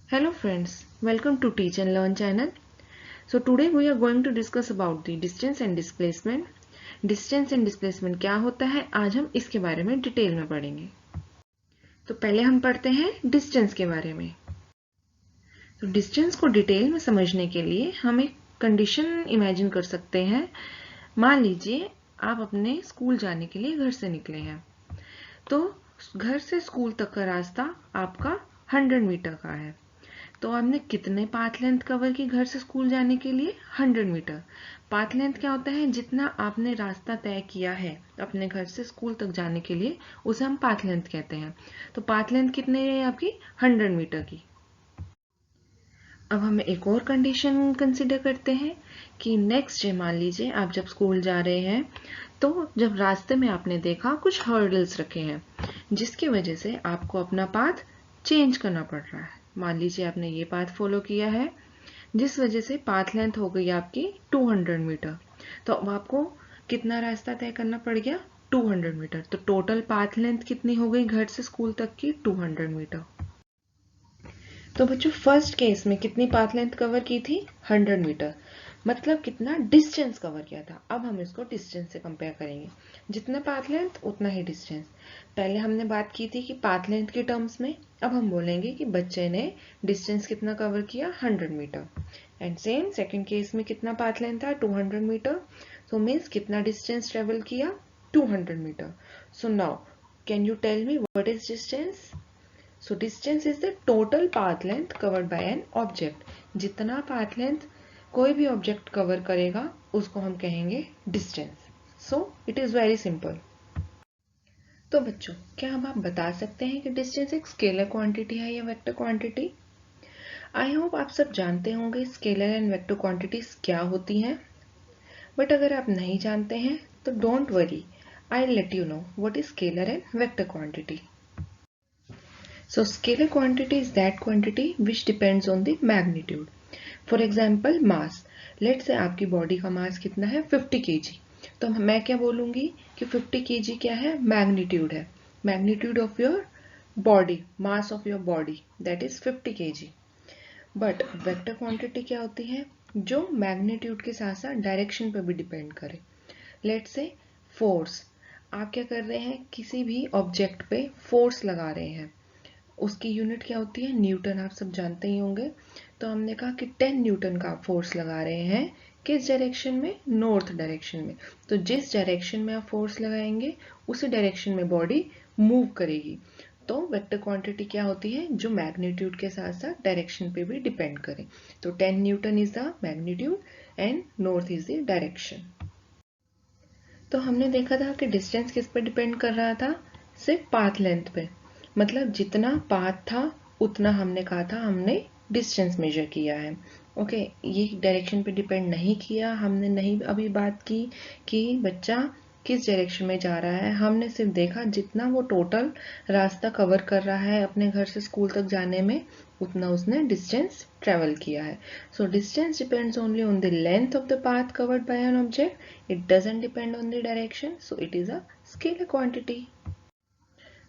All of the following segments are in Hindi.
Hello friends, welcome to Teach and Learn channel. So today we are going to discuss about the distance and displacement. Distance and displacement क्या होता है, आज हम इसके बारे में डिटेल में पढ़ेंगे। तो पहले हम पढ़ते हैं डिस्टेंस के बारे में। तो डिस्टेंस को डिटेल में समझने के लिए हम एक कंडीशन इमेजिन कर सकते हैं। मान लीजिए आप अपने स्कूल जाने के लिए घर से निकले हैं, तो घर से स्कूल तक का रास्ता आपका 100 मीटर का है। तो आपने कितने पाथ लेंथ कवर की घर से स्कूल जाने के लिए? 100 मीटर। पाथ लेंथ क्या होता है? जितना आपने रास्ता तय किया है अपने घर से स्कूल तक जाने के लिए, उसे हम पाथ लेंथ कहते हैं। तो पाथ लेंथ कितनी है आपकी? 100 मीटर की। अब हम एक और कंडीशन कंसिडर करते हैं कि नेक्स्ट डे मान लीजिए आप जब स्कूल जा रहे हैं, तो जब रास्ते में आपने देखा कुछ हर्डल्स रखे हैं जिसकी वजह से आपको अपना पाथ चेंज करना पड़ रहा है। मान लीजिए आपने ये पाथ फॉलो किया है जिस वजह से पाथ लेंथ हो गई आपकी 200 मीटर। तो अब आपको कितना रास्ता तय करना पड़ गया? 200 मीटर। तो टोटल पाथ लेंथ कितनी हो गई घर से स्कूल तक की? 200 मीटर। तो बच्चों फर्स्ट केस में कितनी पाथ लेंथ कवर की थी? 100 मीटर। मतलब कितना डिस्टेंस कवर किया था। अब हम इसको डिस्टेंस से कंपेयर करेंगे। जितना पाथ लेंथ उतना ही डिस्टेंस। पहले हमने बात की थी कि पाथ लेंथ के टर्म्स में, अब हम बोलेंगे कि बच्चे ने डिस्टेंस कितना कवर किया? 100 metre. And same second case में कितना पाथ लेंथ था? 200 मीटर। सो मीन्स कितना डिस्टेंस ट्रेवल किया? 200 metre. So now can you tell me what is distance? So distance is the total path length covered by an object. जितना path length कोई भी object cover करेगा उसको हम कहेंगे distance. So it is very simple. तो बच्चों क्या अब आप बता सकते हैं कि distance एक स्केलर क्वांटिटी है या वेक्टर क्वांटिटी? आई होप आप सब जानते होंगे स्केलर एंड वेक्टर क्वांटिटीज क्या होती हैं, बट अगर आप नहीं जानते हैं तो don't worry, I let you know what is scalar and vector quantity. So scalar quantity is that quantity which depends on the magnitude. For example, mass. Let's say आपकी बॉडी का मास कितना है? 50 kg. तो मैं क्या बोलूंगी कि 50 kg क्या है? मैग्नीट्यूड है. Magnitude of your body, mass of your body, that is 50 kg. But vector quantity क्या होती है? जो मैग्नीट्यूड के साथ साथ डायरेक्शन पर भी डिपेंड करे. Let's say force. आप क्या कर रहे हैं? किसी भी ऑब्जेक्ट पे फोर्स लगा रहे हैं. उसकी यूनिट क्या होती है? न्यूटन. आप सब जानते ही होंगे. तो हमने कहा कि 10 न्यूटन का फोर्स लगा रहे हैं. किस डायरेक्शन में? नॉर्थ डायरेक्शन में. तो जिस डायरेक्शन में आप फोर्स लगाएंगे उसी डायरेक्शन में बॉडी मूव करेगी. तो वेक्टर क्वांटिटी क्या होती है? जो मैग्नीट्यूड के साथ साथ डायरेक्शन पे भी डिपेंड करे. तो 10 Newton is the magnitude and north is the direction. तो हमने देखा था कि डिस्टेंस किस पर डिपेंड कर रहा था? सिर्फ पाथ लेंथ पे. मतलब जितना पाथ था उतना हमने कहा था हमने डिस्टेंस मेजर किया है. ओके, ये डायरेक्शन पे डिपेंड नहीं किया. हमने नहीं अभी बात की कि बच्चा किस डायरेक्शन में जा रहा है. हमने सिर्फ देखा जितना वो टोटल रास्ता कवर कर रहा है अपने घर से स्कूल तक जाने में, उतना उसने डिस्टेंस ट्रेवल किया है. So distance depends only on the length of the path covered by an object. It doesn't depend on the direction. So it is a scalar quantity.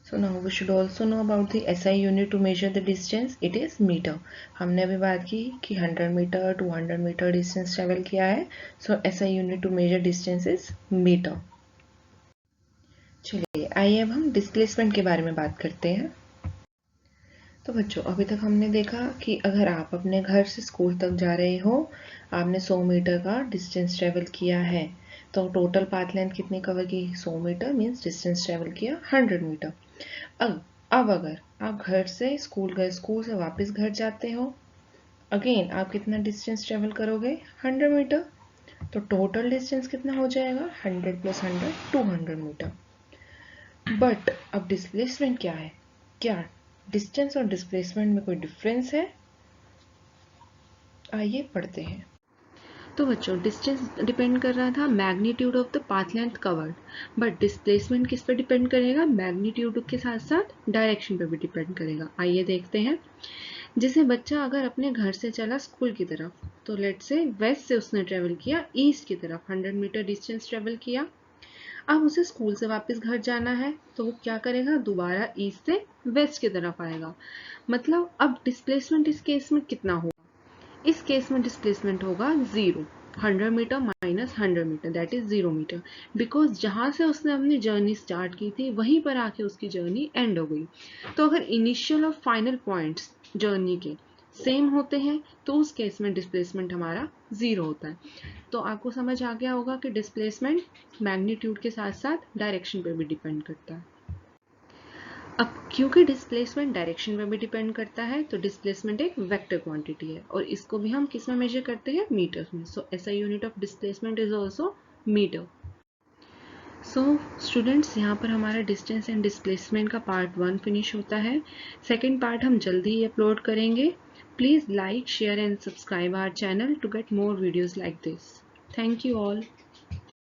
So now we should also know about the SI unit to measure the distance. It is meter. हमने अभी बात की कि 100 मीटर 200 मीटर डिस्टेंस ट्रेवल किया है. So SI unit to measure distance is meter. चलिए आइए अब हम डिस्प्लेसमेंट के बारे में बात करते हैं. तो बच्चों अभी तक हमने देखा कि अगर आप अपने घर से स्कूल तक जा रहे हो, आपने 100 मीटर का डिस्टेंस ट्रेवल किया है, तो टोटल पाथ लेंथ कितनी कवर की? 100 मीटर मीन्स डिस्टेंस ट्रेवल किया 100 मीटर. अब अगर आप घर से स्कूल गए, स्कूल से वापस घर जाते हो, अगेन आप कितना डिस्टेंस ट्रेवल करोगे? 100 मीटर. तो टोटल डिस्टेंस कितना हो जाएगा? 100 + 100 200 मीटर. बट अब डिस्प्लेसमेंट क्या है? क्या डिस्टेंस और डिस्प्लेसमेंट में कोई डिफरेंस है? आइए पढ़ते हैं. तो बच्चों डिस्टेंस डिपेंड कर रहा था magnitude of the path length covered, but displacement किस पे डिपेंड करेगा? मैग्नीट्यूड के साथ साथ डायरेक्शन पे भी डिपेंड करेगा. आइए देखते हैं. जैसे बच्चा अगर अपने घर से चला स्कूल की तरफ, तो लेट से वेस्ट से उसने ट्रेवल किया ईस्ट की तरफ, 100 मीटर डिस्टेंस ट्रेवल किया. अब उसे स्कूल से वापस घर जाना है तो वो क्या करेगा, दोबारा ईस्ट से वेस्ट की तरफ आएगा। मतलब अब डिस्प्लेसमेंट इस केस में कितना होगा, इस केस में डिस्प्लेसमेंट होगा 0, 100 metre minus 100 metre that is 0 metre, because जहां से उसने अपनी जर्नी स्टार्ट की थी वहीं पर आके उसकी जर्नी एंड हो गई। तो अगर इनिशियल और फाइनल पॉइंट्स जर्नी के सेम होते हैं तो उस केस में डिस्प्लेसमेंट हमारा 0 होता है। तो आपको समझ आ गया होगा कि डिस्प्लेसमेंट मैग्नीट्यूड के साथ साथ डायरेक्शन पे भी डिपेंड करता है। अब क्योंकि डिस्प्लेसमेंट डायरेक्शन में भी डिपेंड करता है तो डिस्प्लेसमेंट एक वेक्टर क्वांटिटी है और इसको भी हम किस में मेजर करते हैं, मीटर्स में। So SI unit of displacement is also metre. So students, यहाँ पर हमारा डिस्टेंस एंड डिस्प्लेसमेंट का पार्ट 1 फिनिश होता है। सेकेंड पार्ट हम जल्दी ही अपलोड करेंगे। Please like, share and subscribe our channel to get more videos like this. Thank you all.